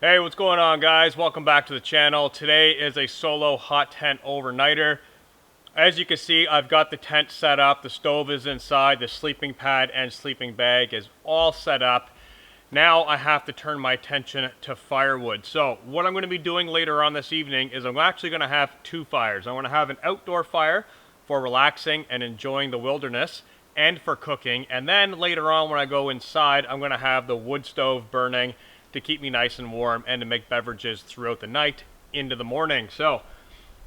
Hey, what's going on, guys? Welcome back to the channel. Today is a solo hot tent overnighter. As you can see, I've got the tent set up. The stove is inside. The sleeping pad and sleeping bag is all set up. Now I have to turn my attention to firewood. So what I'm going to be doing later on this evening is I'm actually going to have two fires. I'm going to have an outdoor fire for relaxing and enjoying the wilderness and for cooking. And then later on when I go inside, I'm going to have the wood stove burning to keep me nice and warm and to make beverages throughout the night into the morning. So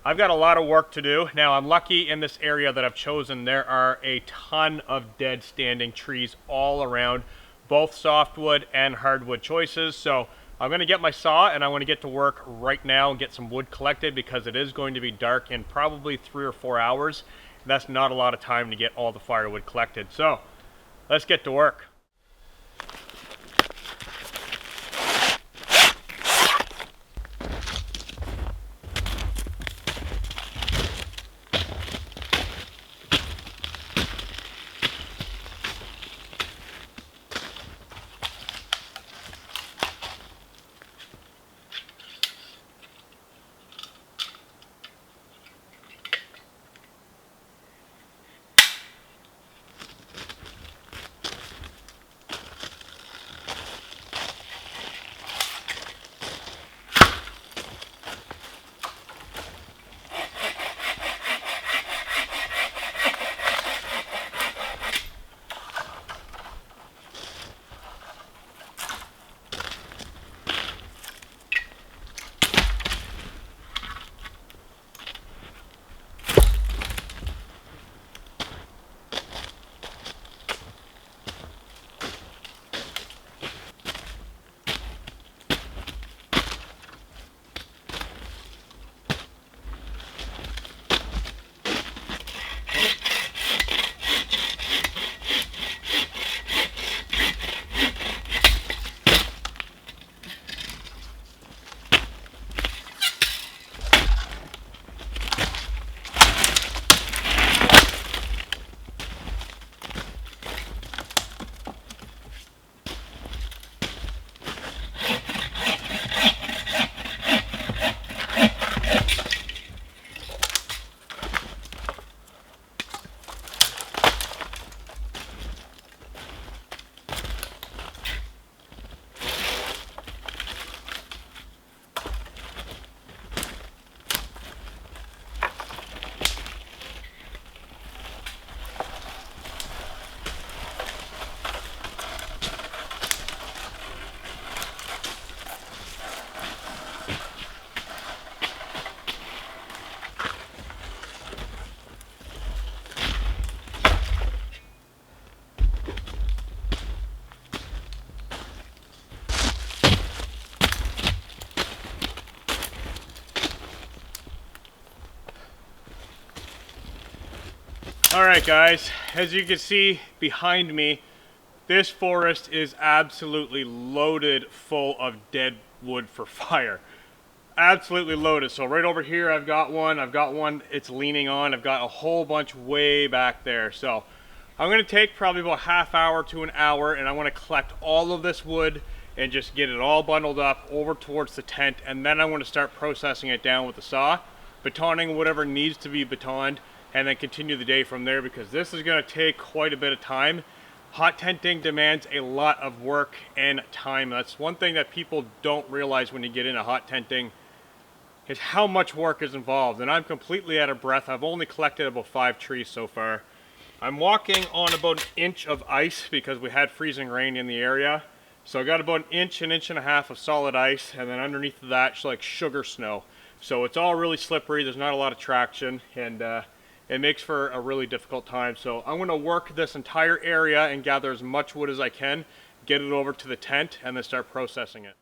I've got a lot of work to do. Now I'm lucky in this area that I've chosen. There are a ton of dead standing trees all around, both softwood and hardwood choices. So I'm going to get my saw and I want to get to work right now and get some wood collected because it is going to be dark in probably 3 or 4 hours. That's not a lot of time to get all the firewood collected. So let's get to work. Alright guys, as you can see behind me, this forest is absolutely loaded full of dead wood for fire. Absolutely loaded. So right over here I've got one it's leaning on, I've got a whole bunch way back there. So I'm going to take probably about half hour to an hour and I want to collect all of this wood and just get it all bundled up over towards the tent, and then I want to start processing it down with the saw, batoning whatever needs to be batoned, and then continue the day from there because this is going to take quite a bit of time. Hot tenting demands a lot of work and time. That's one thing that people don't realize when you get into hot tenting is how much work is involved, and I'm completely out of breath. I've only collected about 5 trees so far. I'm walking on about 1 inch of ice because we had freezing rain in the area. So I got about an inch and a half of solid ice, and then underneath that it's like sugar snow. So it's all really slippery, there's not a lot of traction, and it makes for a really difficult time. So I'm going to work this entire area and gather as much wood as I can, get it over to the tent, and then start processing it.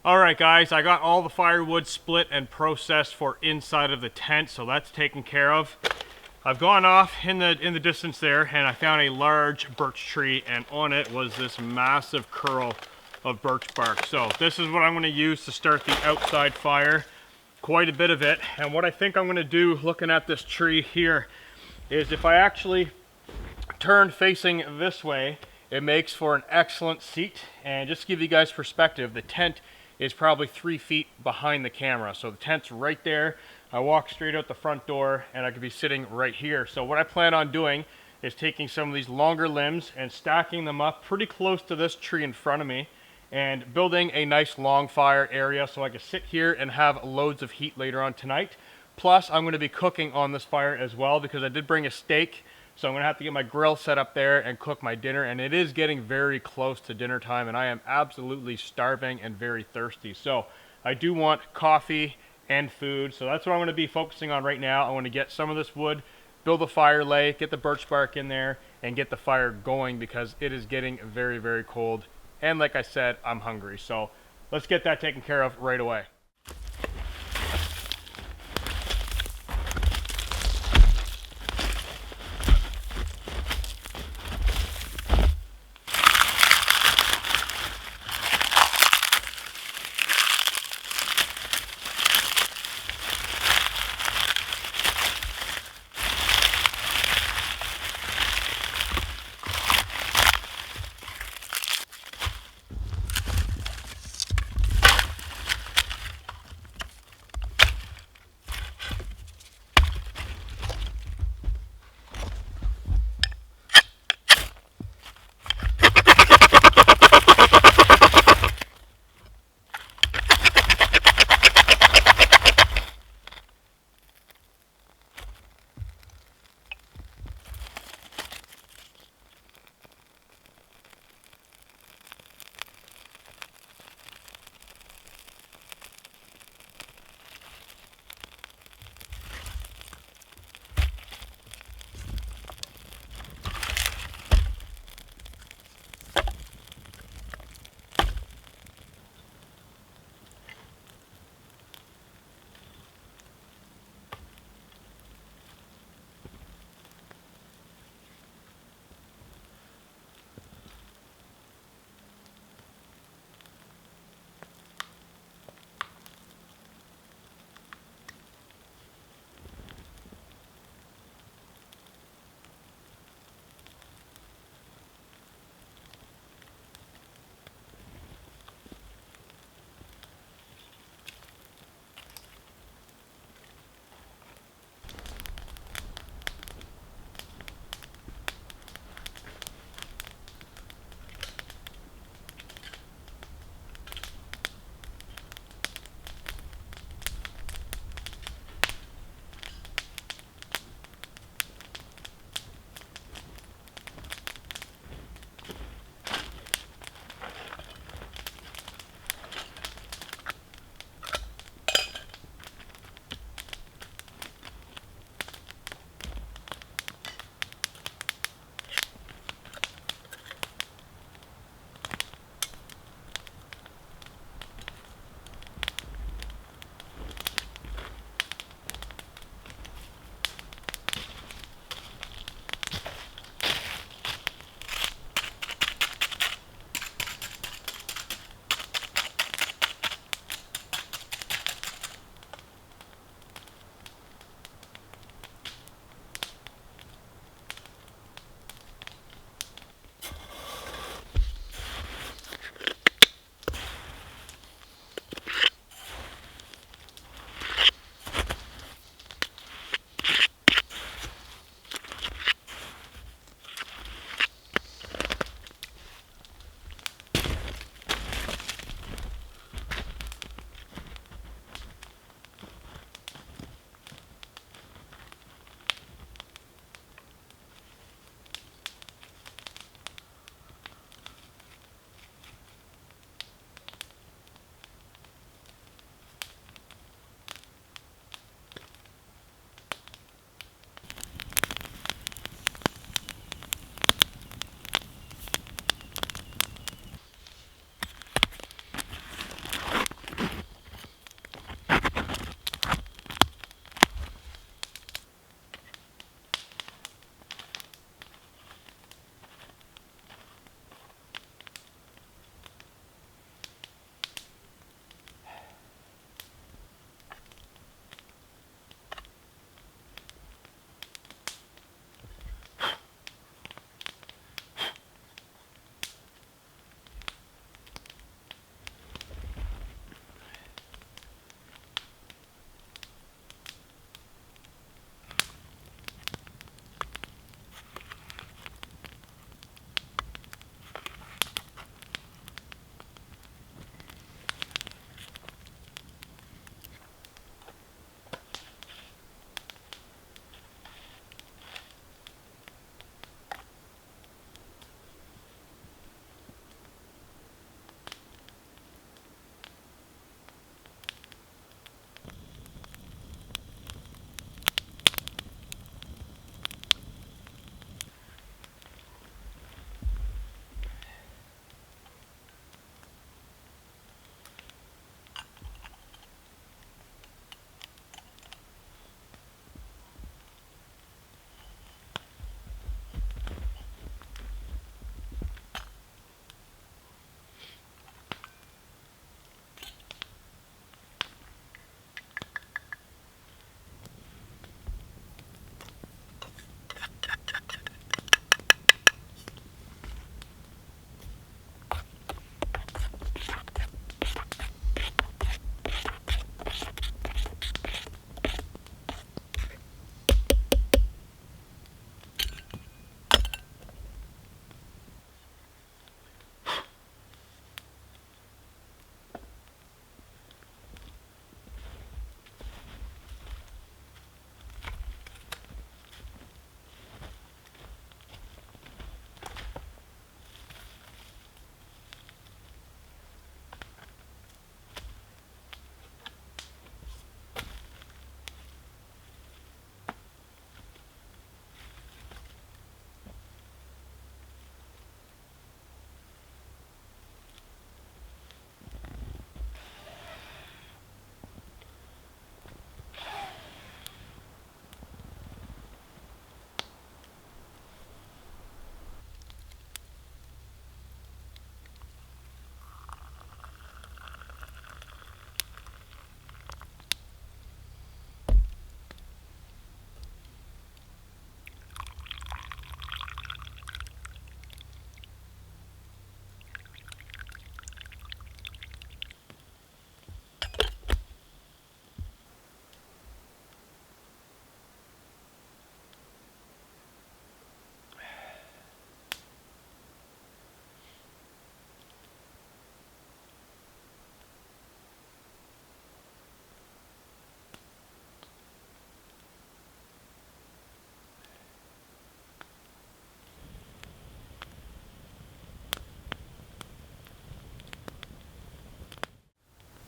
Alright guys, I got all the firewood split and processed for inside of the tent, so that's taken care of. I've gone off in the distance there and I found a large birch tree, and on it was this massive curl of birch bark. So this is what I'm going to use to start the outside fire, quite a bit of it. And what I think I'm going to do looking at this tree here is if I actually turn facing this way, it makes for an excellent seat. And just to give you guys perspective, the tent is probably 3 feet behind the camera. So the tent's right there. I walk straight out the front door and I could be sitting right here. So what I plan on doing is taking some of these longer limbs and stacking them up pretty close to this tree in front of me and building a nice long fire area so I can sit here and have loads of heat later on tonight. Plus I'm going to be cooking on this fire as well because I did bring a steak. So I'm going to have to get my grill set up there and cook my dinner, and it is getting very close to dinner time and I am absolutely starving and very thirsty. So I do want coffee and food, so that's what I'm going to be focusing on right now. I want to get some of this wood, build a fire lay, get the birch bark in there and get the fire going because it is getting very, very cold. And like I said, I'm hungry. So let's get that taken care of right away.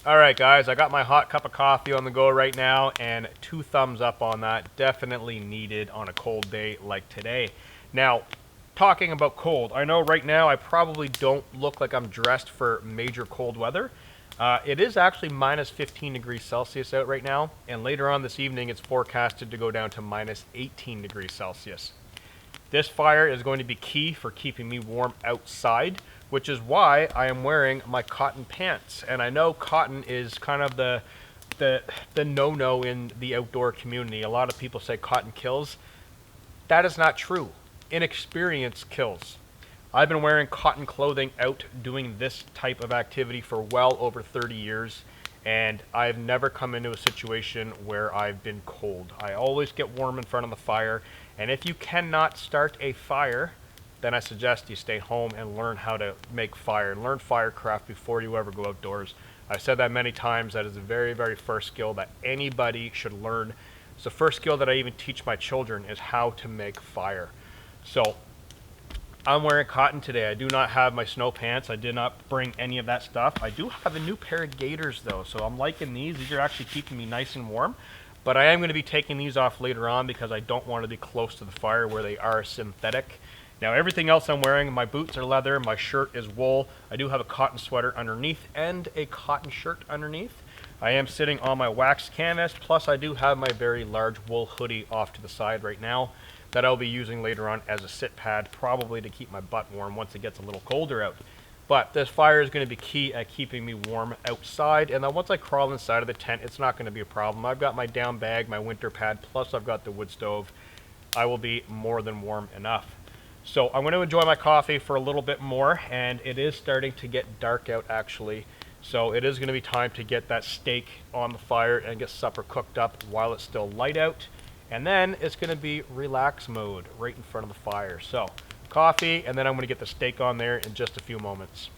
Alright guys, I got my hot cup of coffee on the go right now, and 2 thumbs up on that. Definitely needed on a cold day like today. Now, talking about cold, I know right now I probably don't look like I'm dressed for major cold weather. It is actually minus 15 degrees Celsius out right now, and later on this evening it's forecasted to go down to minus 18 degrees Celsius. This fire is going to be key for keeping me warm outside, which is why I am wearing my cotton pants. And I know cotton is kind of the no-no in the outdoor community. A lot of people say cotton kills. That is not true. Inexperience kills. I've been wearing cotton clothing out doing this type of activity for well over 30 years, and I've never come into a situation where I've been cold. I always get warm in front of the fire, and if you cannot start a fire, then I suggest you stay home and learn how to make fire. Learn firecraft before you ever go outdoors. I've said that many times. That is the very, very first skill that anybody should learn. It's the first skill that I even teach my children, is how to make fire. So I'm wearing cotton today. I do not have my snow pants. I did not bring any of that stuff. I do have a new pair of gaiters though, so I'm liking these. These are actually keeping me nice and warm. But I am going to be taking these off later on because I don't want to be close to the fire where they are synthetic. Now everything else I'm wearing, my boots are leather, my shirt is wool. I do have a cotton sweater underneath and a cotton shirt underneath. I am sitting on my waxed canvas, plus I do have my very large wool hoodie off to the side right now that I'll be using later on as a sit pad, probably to keep my butt warm once it gets a little colder out. But this fire is going to be key at keeping me warm outside, and then once I crawl inside of the tent, it's not going to be a problem. I've got my down bag, my winter pad, plus I've got the wood stove. I will be more than warm enough. So I'm going to enjoy my coffee for a little bit more, and it is starting to get dark out actually. So it is going to be time to get that steak on the fire and get supper cooked up while it's still light out. And then it's going to be relax mode right in front of the fire. So coffee, and then I'm going to get the steak on there in just a few moments.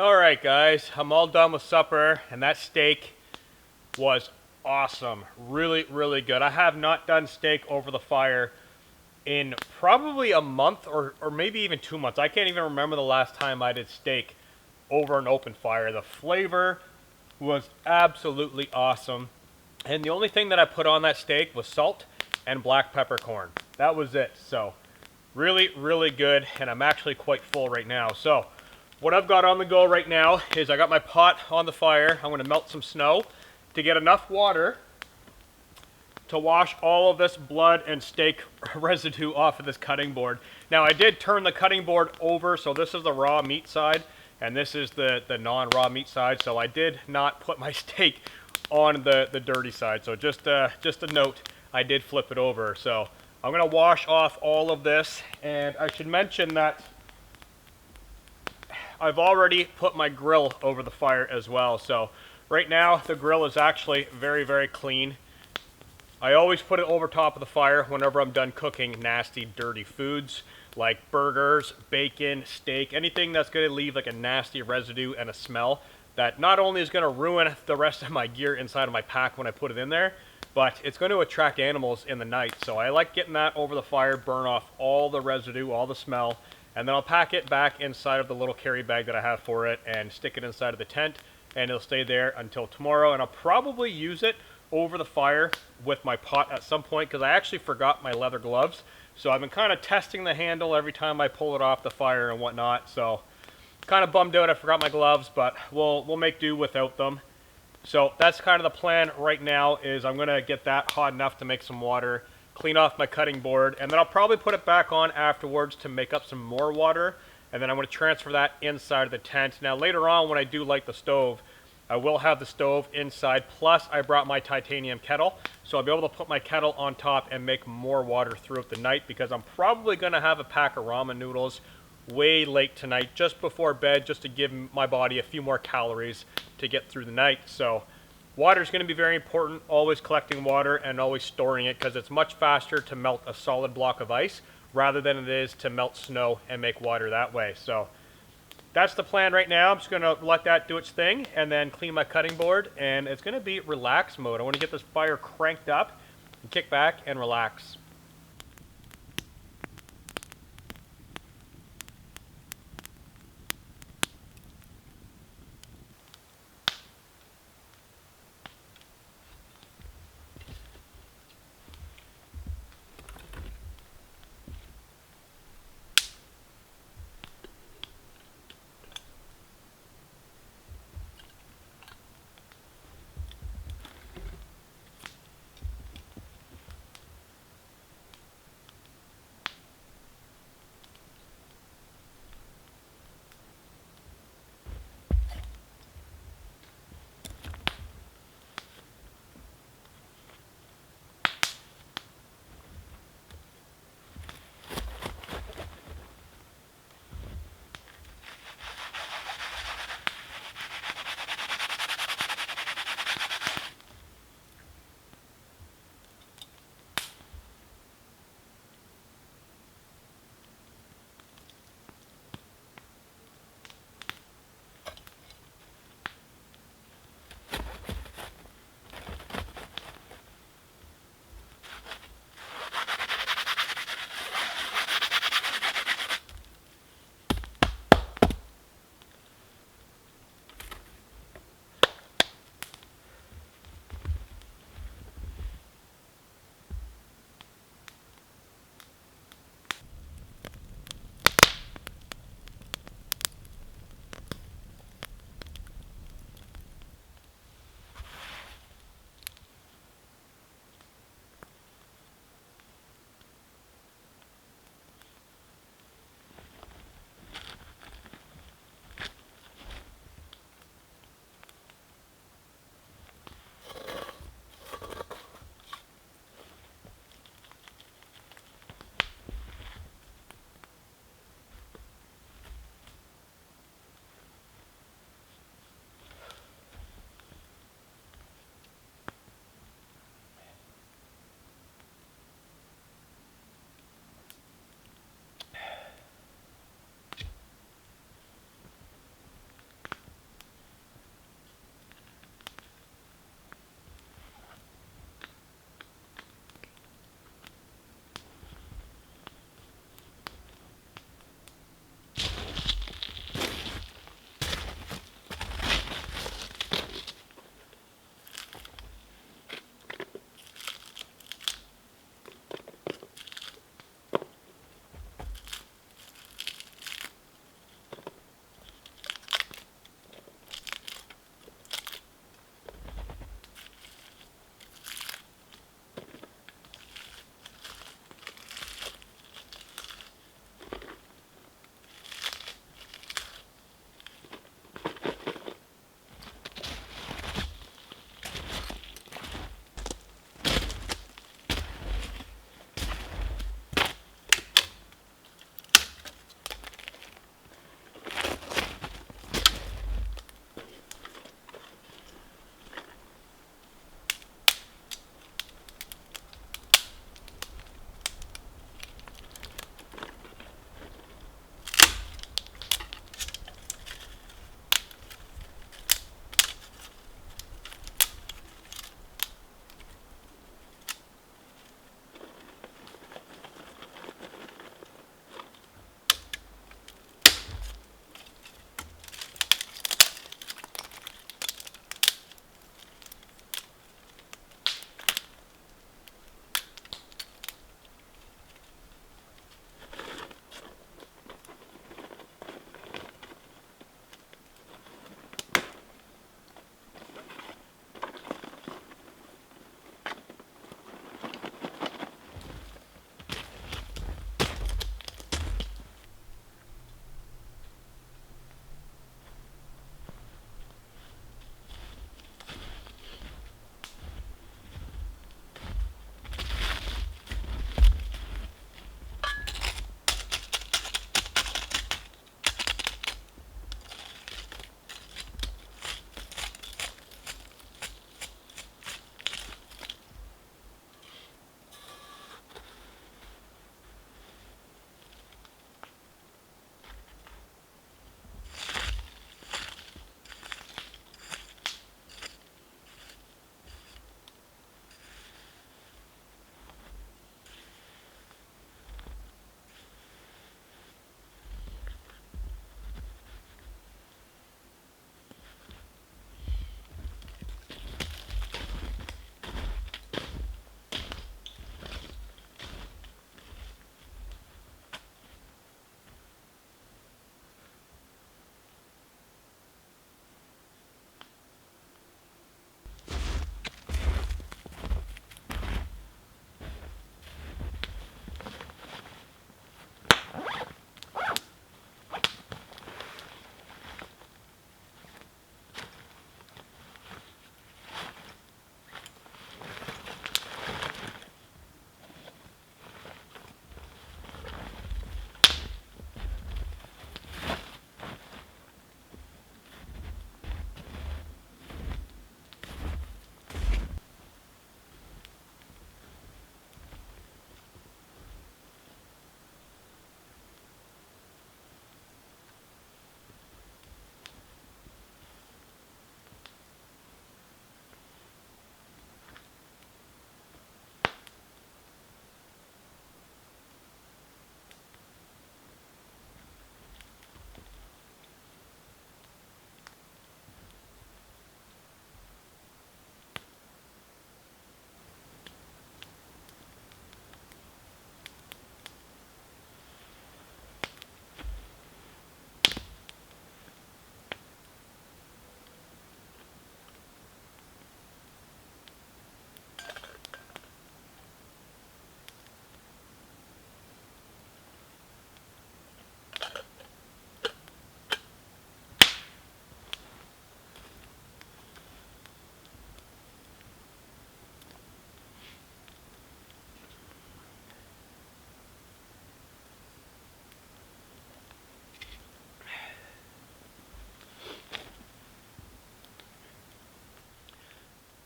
Alright guys, I'm all done with supper, and that steak was awesome. Really, really good. I have not done steak over the fire in probably a month or maybe even 2 months. I can't even remember the last time I did steak over an open fire. The flavor was absolutely awesome. And the only thing that I put on that steak was salt and black peppercorn. That was it. So really, really good, and I'm actually quite full right now. So what I've got on the go right now is I got my pot on the fire. I'm going to melt some snow to get enough water to wash all of this blood and steak residue off of this cutting board. Now I did turn the cutting board over, so this is the raw meat side, and this is the non-raw meat side, so I did not put my steak on the dirty side. So just a note, I did flip it over. So I'm going to wash off all of this, and I should mention that I've already put my grill over the fire as well. So right now the grill is actually very, very clean. I always put it over top of the fire whenever I'm done cooking nasty, dirty foods like burgers, bacon, steak, anything that's going to leave like a nasty residue and a smell that not only is going to ruin the rest of my gear inside of my pack when I put it in there, but it's going to attract animals in the night. So I like getting that over the fire, burn off all the residue, all the smell, and then I'll pack it back inside of the little carry bag that I have for it and stick it inside of the tent, and it'll stay there until tomorrow. And I'll probably use it over the fire with my pot at some point, because I actually forgot my leather gloves. So I've been kind of testing the handle every time I pull it off the fire and whatnot. So kind of bummed out I forgot my gloves, but we'll make do without them. So that's kind of the plan right now, is I'm going to get that hot enough to make some water, clean off my cutting board, and then I'll probably put it back on afterwards to make up some more water, and then I'm going to transfer that inside of the tent. Now later on, when I do light the stove, I will have the stove inside, plus I brought my titanium kettle, so I'll be able to put my kettle on top and make more water throughout the night, because I'm probably going to have a pack of ramen noodles way late tonight, just before bed, just to give my body a few more calories to get through the night. So water is going to be very important, always collecting water and always storing it, because it's much faster to melt a solid block of ice rather than it is to melt snow and make water that way. So that's the plan right now. I'm just going to let that do its thing and then clean my cutting board, and it's going to be relax mode. I want to get this fire cranked up and kick back and relax.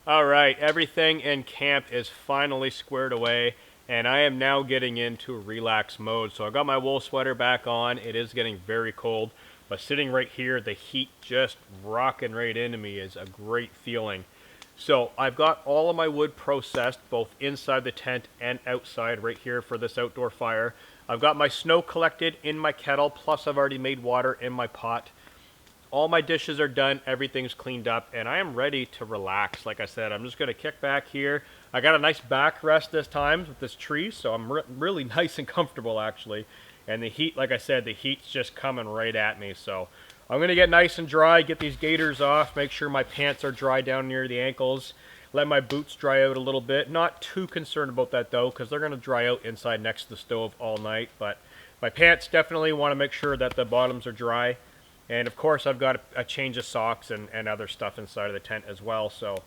Alright, everything in camp is finally squared away, and I am now getting into relax mode. So I got my wool sweater back on. It is getting very cold, but sitting right here, the heat just rocking right into me is a great feeling. So I've got all of my wood processed, both inside the tent and outside right here for this outdoor fire. I've got my snow collected in my kettle, plus I've already made water in my pot. All my dishes are done, everything's cleaned up, and I am ready to relax. Like I said, I'm just going to kick back here. I got a nice backrest this time with this tree, so I'm really nice and comfortable actually. And the heat, like I said, the heat's just coming right at me. So I'm going to get nice and dry, get these gaiters off, make sure my pants are dry down near the ankles, let my boots dry out a little bit. Not too concerned about that though, because they're going to dry out inside next to the stove all night. But my pants definitely want to make sure that the bottoms are dry. And of course I've got a change of socks and other stuff inside of the tent as well. So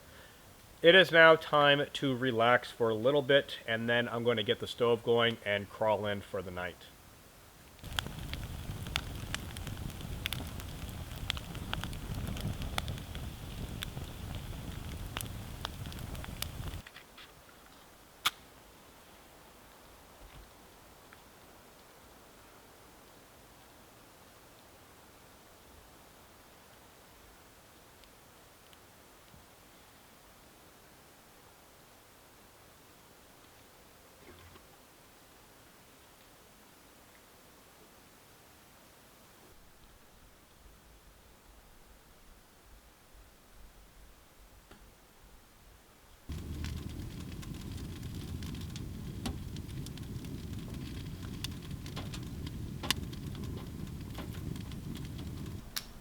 it is now time to relax for a little bit, and then I'm going to get the stove going and crawl in for the night.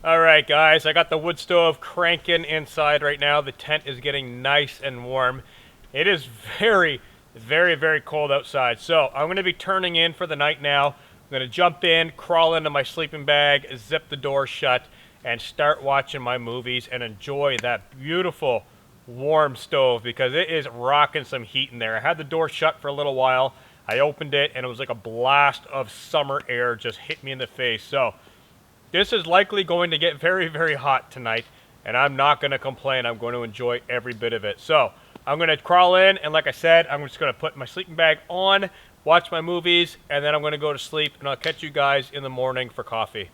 Alright guys, I got the wood stove cranking inside right now. The tent is getting nice and warm. It is very cold outside. So I'm going to be turning in for the night now. I'm going to jump in, crawl into my sleeping bag, zip the door shut, and start watching my movies and enjoy that beautiful warm stove, because it is rocking some heat in there. I had the door shut for a little while. I opened it and it was like a blast of summer air just hit me in the face. So this is likely going to get very hot tonight, and I'm not going to complain. I'm going to enjoy every bit of it. So I'm going to crawl in, and like I said, I'm just going to put my sleeping bag on, watch my movies, and then I'm going to go to sleep, and I'll catch you guys in the morning for coffee.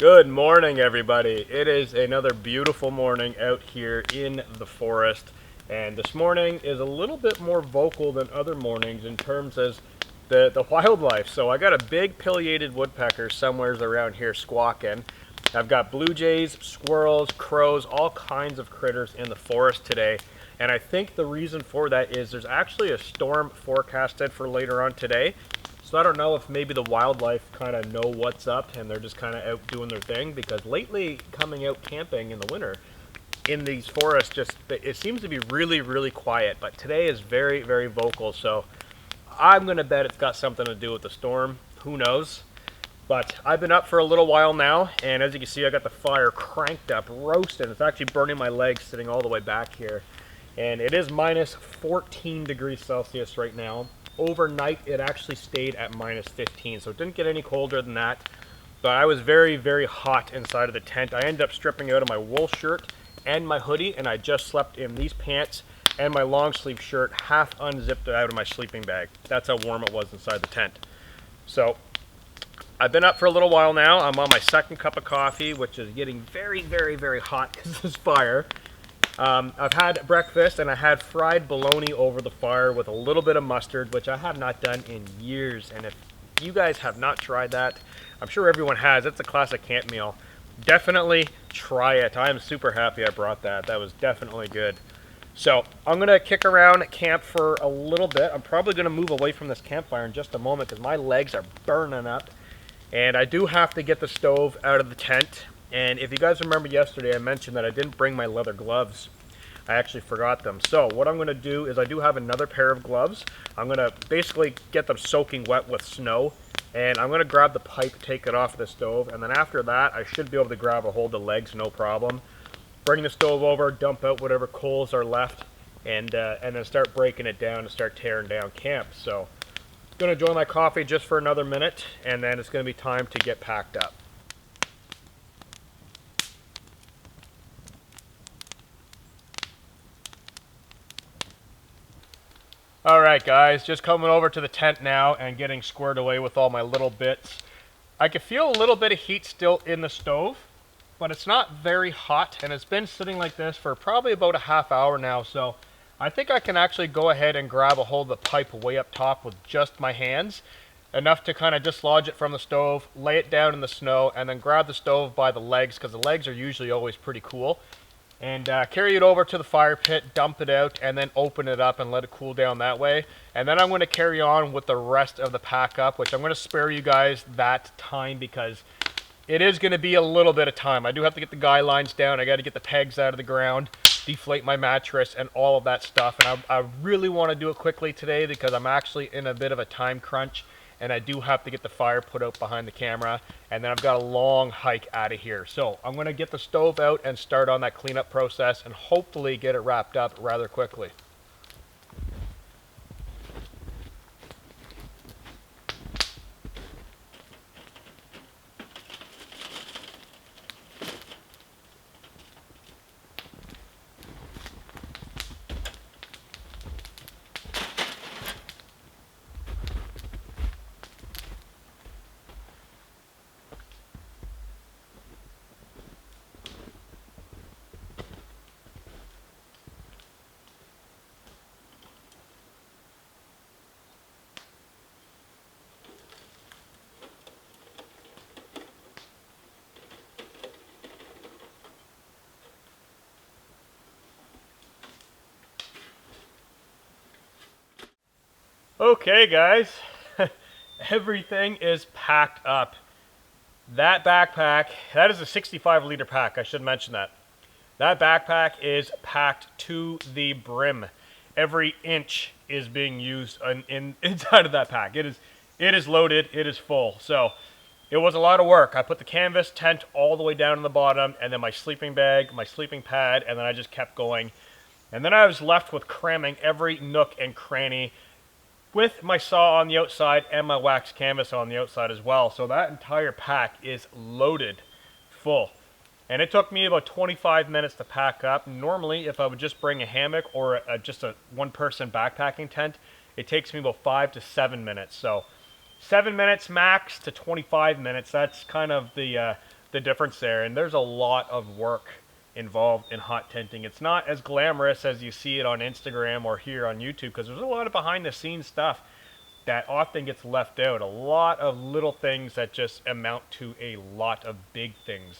Good morning, everybody. It is another beautiful morning out here in the forest, and this morning is a little bit more vocal than other mornings in terms of the wildlife. So I got a big pileated woodpecker somewhere around here squawking. I've got blue jays, squirrels, crows, all kinds of critters in the forest today. And I think the reason for that is there's actually a storm forecasted for later on today. So I don't know if maybe the wildlife kind of know what's up and they're just kind of out doing their thing, because lately coming out camping in the winter in these forests, it seems to be really, really quiet. But today is very, very vocal. So I'm going to bet it's got something to do with the storm. Who knows? But I've been up for a little while now, and as you can see, I got the fire cranked up, roasting. It's actually burning my legs sitting all the way back here. And it is minus 14 degrees Celsius right now. Overnight, it actually stayed at minus 15, so it didn't get any colder than that. But I was very, very hot inside of the tent. I ended up stripping out of my wool shirt and my hoodie, and I just slept in these pants and my long sleeve shirt, half unzipped out of my sleeping bag. That's how warm it was inside the tent. So I've been up for a little while now. I'm on my second cup of coffee, which is getting very, very, very hot because of this fire. I've had breakfast, and I had fried bologna over the fire with a little bit of mustard, which I have not done in years. And if you guys have not tried that, I'm sure everyone has. It's a classic camp meal. Definitely try it. I am super happy I brought that. That was definitely good. So I'm going to kick around camp for a little bit. I'm probably going to move away from this campfire in just a moment because my legs are burning up. And I do have to get the stove out of the tent. And if you guys remember yesterday, I mentioned that I didn't bring my leather gloves. I actually forgot them. So what I'm going to do is I do have another pair of gloves. I'm going to basically get them soaking wet with snow. And I'm going to grab the pipe, take it off the stove. And then after that, I should be able to grab a hold of the legs, no problem. Bring the stove over, dump out whatever coals are left, and then start breaking it down and start tearing down camp. So I'm going to enjoy my coffee just for another minute, and then it's going to be time to get packed up. Alright guys, just coming over to the tent now and getting squared away with all my little bits. I can feel a little bit of heat still in the stove, but it's not very hot, and it's been sitting like this for probably about a half hour now, so I think I can actually go ahead and grab a hold of the pipe way up top with just my hands, enough to kind of dislodge it from the stove, lay it down in the snow, and then grab the stove by the legs, because the legs are usually always pretty cool. And carry it over to the fire pit, dump it out, and then open it up and let it cool down that way. And then I'm going to carry on with the rest of the pack up, which I'm going to spare you guys that time because it is going to be a little bit of time. I do have to get the guy lines down. I got to get the pegs out of the ground, deflate my mattress, and all of that stuff. And I really want to do it quickly today because I'm actually in a bit of a time crunch. And I do have to get the fire put out behind the camera, and then I've got a long hike out of here. So I'm going to get the stove out and start on that cleanup process and hopefully get it wrapped up rather quickly. Okay guys, everything is packed up. That backpack, that is a 65 liter pack, I should mention that. That backpack is packed to the brim. Every inch is being used inside of that pack. It is loaded, it is full. So it was a lot of work. I put the canvas tent all the way down in the bottom, and then my sleeping bag, my sleeping pad, and then I just kept going. And then I was left with cramming every nook and cranny with my saw on the outside and my wax canvas on the outside as well. So that entire pack is loaded full. And it took me about 25 minutes to pack up. Normally, if I would just bring a hammock or just a one-person backpacking tent, it takes me about 5 to 7 minutes. So 7 minutes max to 25 minutes. That's kind of the the difference there. And there's a lot of work involved in hot tenting. It's not as glamorous as you see it on Instagram or here on YouTube, because there's a lot of behind the scenes stuff that often gets left out. A lot of little things that just amount to a lot of big things.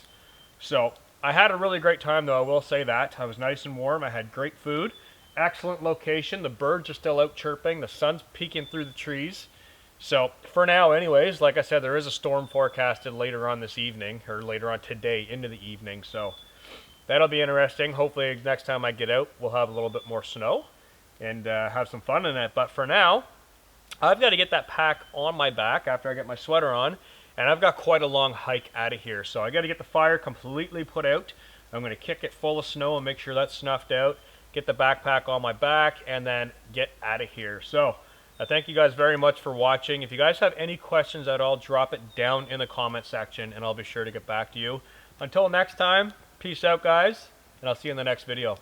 So I had a really great time, though, I will say that. I was nice and warm. I had great food. Excellent location. The birds are still out chirping. The sun's peeking through the trees. So for now, anyways, like I said, there is a storm forecasted later on this evening, or later on today into the evening. So that'll be interesting. Hopefully next time I get out, we'll have a little bit more snow and have some fun in it. But for now, I've got to get that pack on my back after I get my sweater on, and I've got quite a long hike out of here. So I got to get the fire completely put out. I'm going to kick it full of snow and make sure that's snuffed out, get the backpack on my back, and then get out of here. So I thank you guys very much for watching. If you guys have any questions at all, drop it down in the comment section, and I'll be sure to get back to you. Until next time, peace out, guys, and I'll see you in the next video.